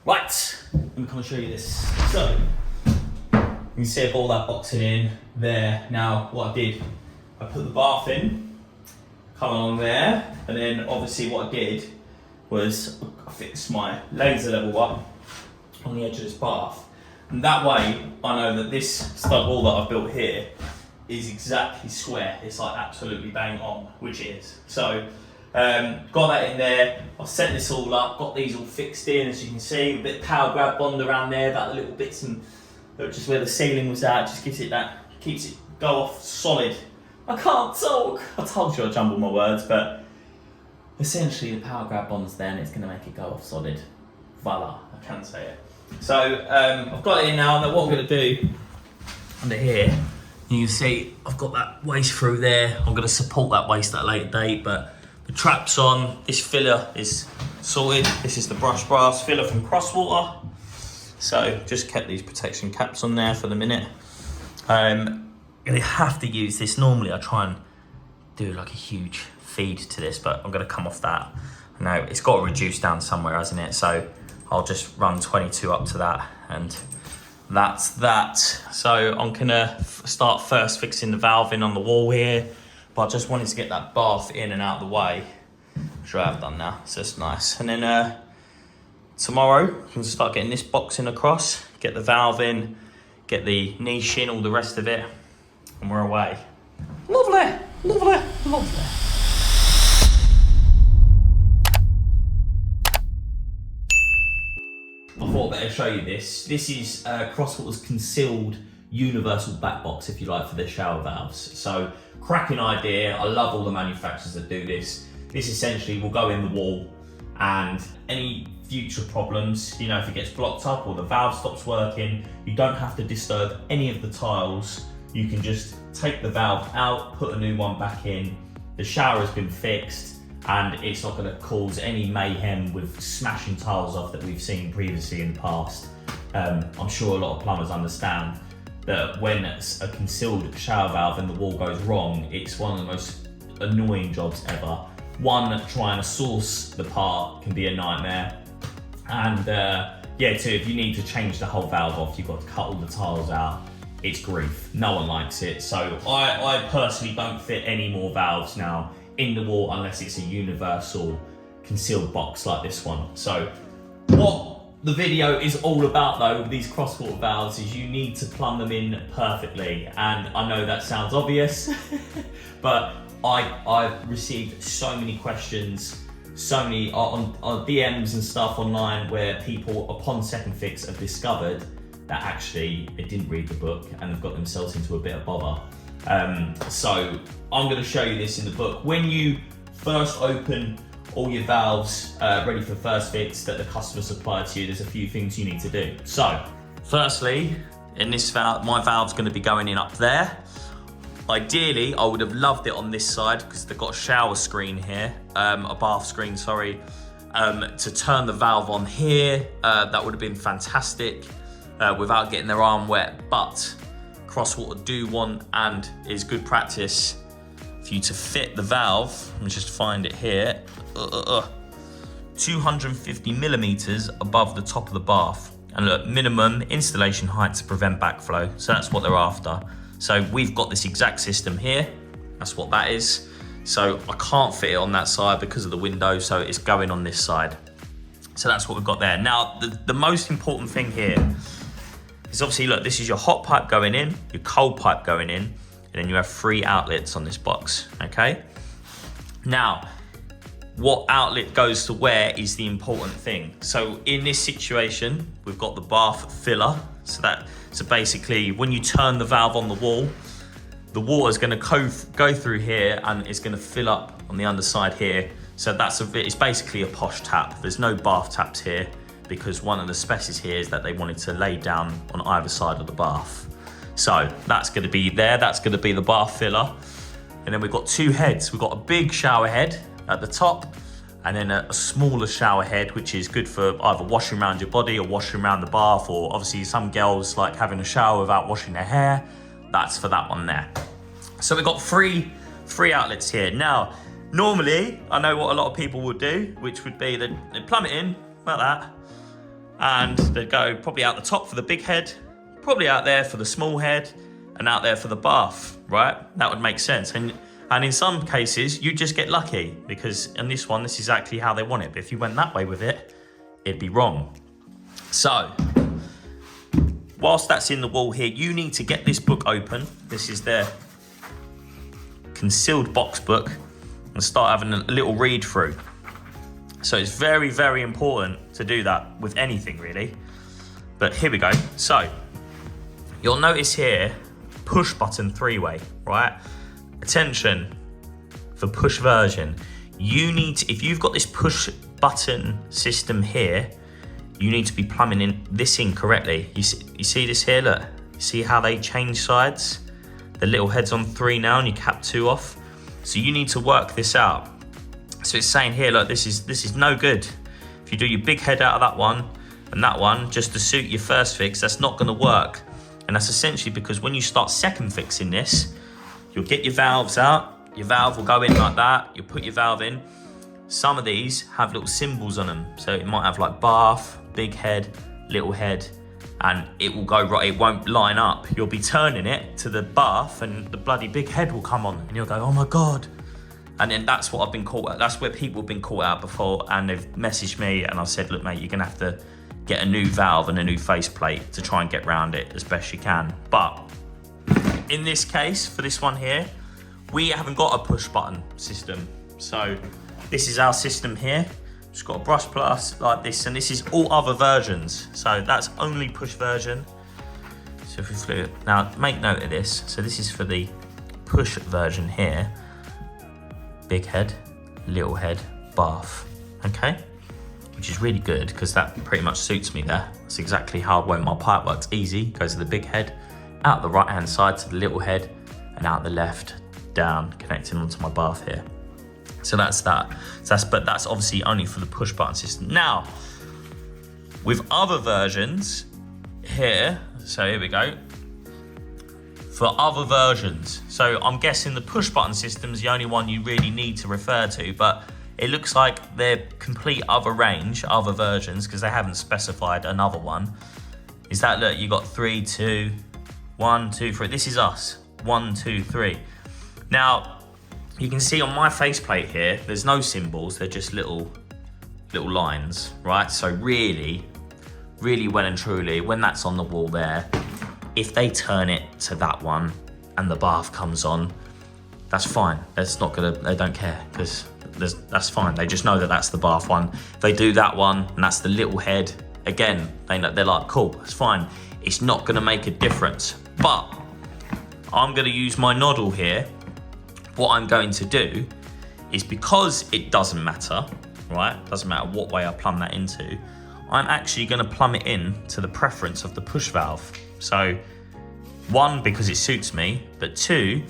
Right, let me come and show you this. So, you can see I've got all that boxing in there. Now, what I did, I put the bath in, come along there, and then obviously what I did was I fixed my laser level up on the edge of this bath. And that way, I know that this stud wall that I've built here is exactly square. It's like absolutely bang on, which it is. So, got that in there. I've set this all up, got these all fixed in, as you can see. A bit of power grab bond around there, about the little bits and just where the ceiling was at, just gives it that, keeps it go off solid. I can't talk. I told you I jumbled my words, but essentially the power grab bond's there and it's gonna make it go off solid. Voila, I can say it. So I've got it in now, and what I'm gonna do under here, you can see I've got that waste through there. I'm gonna support that waste at a later date, but the trap's on, this filler is sorted. This is the brushed brass filler from Crosswater. So just kept these protection caps on there for the minute. You have to use this. Normally I try and do like a huge feed to this, but I'm gonna come off that. Now it's got to reduce down somewhere, hasn't it? So I'll just run 22 up to that, and that's that. So I'm gonna start first fixing the valve in on the wall here, but I just wanted to get that bath in and out of the way, which I have done now, so it's nice. And then tomorrow, we can start getting this boxing across, get the valve in, get the niche in, all the rest of it, and we're away. Lovely, lovely, lovely. I thought I'd better show you this. This is Crosswater's concealed universal back box, if you like, for their shower valves. So, cracking idea. I love all the manufacturers that do this. This essentially will go in the wall, and any future problems, you know, if it gets blocked up or the valve stops working, you don't have to disturb any of the tiles. You can just take the valve out, put a new one back in. The shower has been fixed, and it's not going to cause any mayhem with smashing tiles off that we've seen previously in the past. I'm sure a lot of plumbers understand that when a concealed shower valve in the wall goes wrong, it's one of the most annoying jobs ever. One, trying to source the part can be a nightmare. And yeah, two, if you need to change the whole valve off, you've got to cut all the tiles out. It's grief. No one likes it. So I personally don't fit any more valves now in the wall unless it's a universal concealed box like this one. So what the video is all about though with these Crosswater valves is you need to plumb them in perfectly. And I know that sounds obvious, but I've received so many questions, so many on DMs and stuff online where people upon second fix have discovered that actually they didn't read the book and have got themselves into a bit of bother. So I'm going to show you this in the book. When you first open all your valves ready for first fix that the customer supplied to you, there's a few things you need to do. So firstly, in this valve, my valve's going to be going in up there. Ideally, I would have loved it on this side because they've got a shower screen here, a bath screen, sorry, to turn the valve on here. That would have been fantastic without getting their arm wet. But Crosswater do want, and is good practice, for you to fit the valve. Let me just find it here. 250 millimeters above the top of the bath. And look, minimum installation height to prevent backflow. So that's what they're after. So we've got this exact system here. That's what that is. So I can't fit it on that side because of the window, so it's going on this side. So that's what we've got there. Now, the most important thing here is obviously, look, this is your hot pipe going in, your cold pipe going in, and then you have 3 outlets on this box, okay? Now, what outlet goes to where is the important thing. So in this situation, we've got the bath filler. So basically, when you turn the valve on the wall, the water is going to go through here and it's going to fill up on the underside here. So it's basically a posh tap. There's no bath taps here because one of the specs here is that they wanted to lay down on either side of the bath. So that's going to be there. That's going to be the bath filler. And then we've got 2 heads. We've got a big shower head at the top, and then a smaller shower head, which is good for either washing around your body or washing around the bath, or obviously some girls like having a shower without washing their hair. That's for that one there. So we've got three outlets here. Now, normally, I know what a lot of people would do, which would be they plumb it in like that, And they'd go probably out the top for the big head, probably out there for the small head, and out there for the bath, right? That would make sense. And in some cases, you just get lucky, because in this one, this is exactly how they want it. But if you went that way with it, it'd be wrong. So, whilst that's in the wall here, you need to get this book open. This is their concealed box book, and start having a little read through. So it's very, very important to do that with anything, really. But here we go. So you'll notice here, push button 3-way, right? Attention for push version. You need to, if you've got this push button system here, you need to be plumbing in this in correctly. You see this here, look? You see how they change sides? The little head's on 3 now and you cap 2 off. So you need to work this out. So it's saying here, look, this is no good. If you do your big head out of that one and that one, just to suit your first fix, that's not gonna work. And that's essentially because when you start second fixing this, you'll get your valves out, your valve will go in like that, you'll put your valve in. Some of these have little symbols on them. So it might have like bath, big head, little head, and it will go right, it won't line up. You'll be turning it to the bath and the bloody big head will come on and you'll go, oh my God. And then that's what I've been caught at. That's where people have been caught out before, and they've messaged me and I've said, look mate, you're gonna have to get a new valve and a new faceplate to try and get around it as best you can. But in this case, for this one here, we haven't got a push button system. So this is our system here. It's got a brush plus like this, and this is all other versions. So that's only push version. So if we flew, now make note of this. So this is for the push version here. Big head, little head, bath, okay? Which is really good because that pretty much suits me there. That's exactly how when my pipe works. Easy, goes to the big head, out the right hand side to the little head, and out the left, down, connecting onto my bath here. So that's that. But that's obviously only for the push button system. Now, with other versions here, so here we go. For other versions, so I'm guessing the push button system is the only one you really need to refer to, but it looks like they're complete other range, other versions, because they haven't specified another one. Is that, look, you got 3, 2, 1, 2, 3. This is us, 1, 2, 3. Now, you can see on my faceplate here, there's no symbols, they're just little lines, right? So really, really well and truly, when that's on the wall there, if they turn it to that one and the bath comes on, that's fine. That's not gonna, they don't care, because that's fine. They just know that that's the bath one. If they do that one and that's the little head, again, they're like, cool, it's fine. It's not gonna make a difference. But I'm gonna use my noddle here. What I'm going to do is, because it doesn't matter, right? Doesn't matter what way I plumb that into, I'm actually gonna plumb it in to the preference of the push valve. So 1, because it suits me, but 2,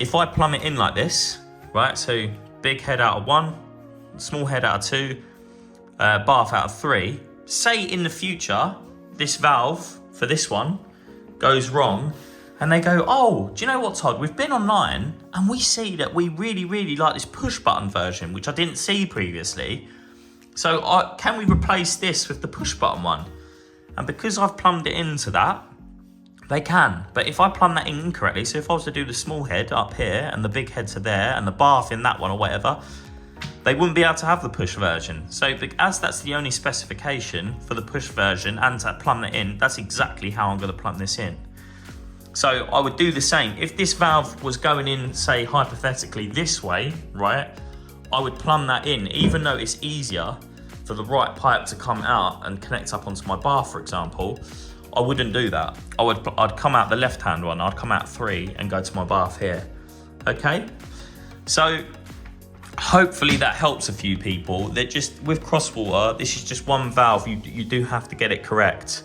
if I plumb it in like this, right? So big head out of 1, small head out of 2, bath out of 3. Say in the future, this valve for this one goes wrong, and they go, oh, do you know what, Todd? We've been online and we see that we really, really like this push button version, which I didn't see previously. So can we replace this with the push button one? And because I've plumbed it into that, they can. But if I plumb that in incorrectly, so if I was to do the small head up here and the big heads are there and the bath in that one or whatever, they wouldn't be able to have the push version. So as that's the only specification for the push version and to plumb it in, that's exactly how I'm gonna plumb this in. So I would do the same. If this valve was going in, say hypothetically this way, right? I would plumb that in, even though it's easier for the right pipe to come out and connect up onto my bath, for example, I wouldn't do that. I'd come out the left-hand one, I'd come out 3 and go to my bath here, okay? So hopefully that helps a few people. They're just, with Crosswater, this is just one valve, you do have to get it correct.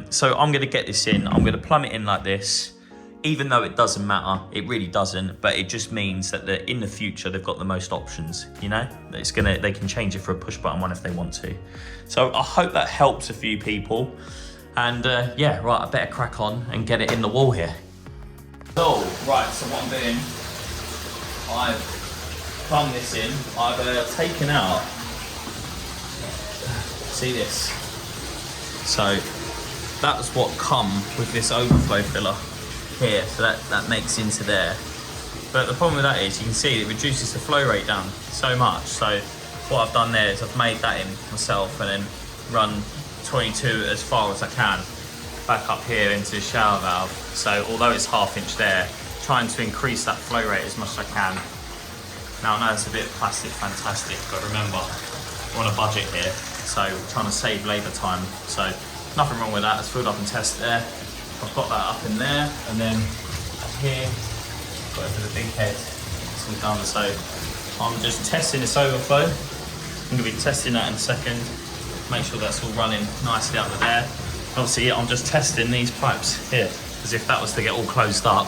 So I'm gonna get this in, I'm gonna plumb it in like this, even though it doesn't matter, it really doesn't, but it just means that in the future they've got the most options, you know? They can change it for a push button one if they want to. So I hope that helps a few people. And yeah, right, I better crack on and get it in the wall here. So, right, so what I'm doing, I've plumbed this in, I've taken out see this? So that's what come with this overflow filler here. So that makes into there. But the problem with that is you can see it reduces the flow rate down so much. So what I've done there is I've made that in myself and then run 22 as far as I can back up here into the shower valve. So although it's 1/2 inch there, trying to increase that flow rate as much as I can. Now I know it's a bit of plastic, fantastic, but remember, we're on a budget here, so we're trying to save labour time. So nothing wrong with that, it's filled up and tested there. I've got that up in there, and then up here, got it for the big head, it's all done. So I'm just testing this overflow. I'm gonna be testing that in a second, make sure that's all running nicely under there. Obviously, I'm just testing these pipes here, because if that was to get all closed up,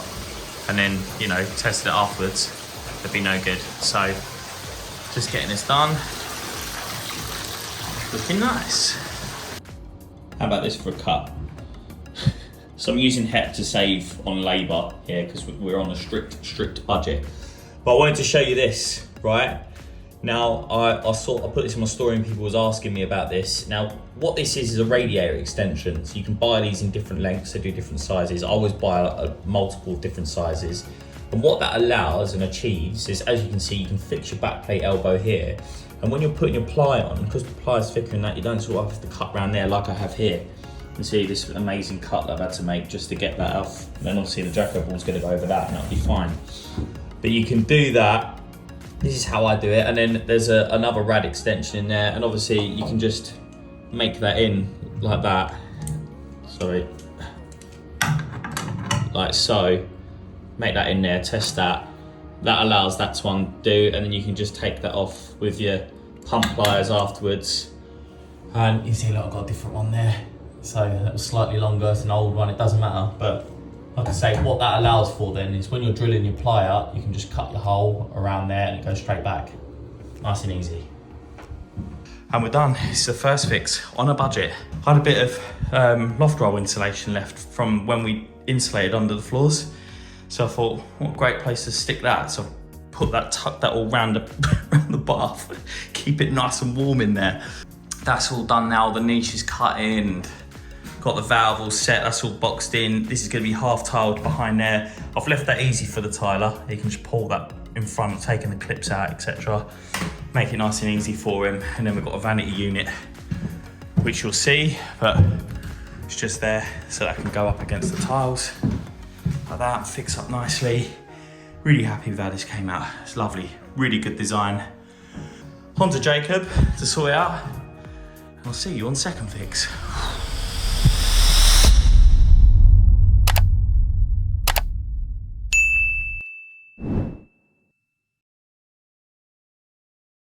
and then, you know, tested it afterwards, it'd be no good. So just getting this done. Looking nice. How about this for a cut? So I'm using HEP to save on labour here because we're on a strict budget. But I wanted to show you this, right? Now, I put this in my story and people was asking me about this. Now, what this is a radiator extension. So you can buy these in different lengths, they do different sizes. I always buy multiple different sizes. And what that allows and achieves is, as you can see, you can fix your backplate elbow here. And when you're putting your ply on, because the ply is thicker than that, you don't sort of have to cut around there like I have here. You can see this amazing cut that I've had to make just to get that off. And then obviously the jack overall's gonna go over that and that'll be fine. But you can do that. This is how I do it. And then there's another rad extension in there. And obviously you can just make that in like that. Sorry. Like so. Make that in there, test that. That allows that to undo, and then you can just take that off with your pump pliers afterwards. And you see, look, I've got a different one there. So that was slightly longer, it's an old one, it doesn't matter. But like I say, what that allows for then is when you're drilling your plier, you can just cut your hole around there and it goes straight back. Nice and easy. And we're done. It's the first fix on a budget. I had a bit of loft roll insulation left from when we insulated under the floors. So I thought, what a great place to stick that. So I put that, tuck that all round the bath, keep it nice and warm in there. That's all done now. The niche is cut in, got the valve all set, that's all boxed in. This is gonna be half tiled behind there. I've left that easy for the tiler. He can just pull that in front, taking the clips out, etc. Make it nice and easy for him. And then we've got a vanity unit, which you'll see, but it's just there so that I can go up against the tiles. Like that, fix up nicely. Really happy with how this came out. It's lovely, really good design. On to Jacob to sort it out. I'll see you on second fix.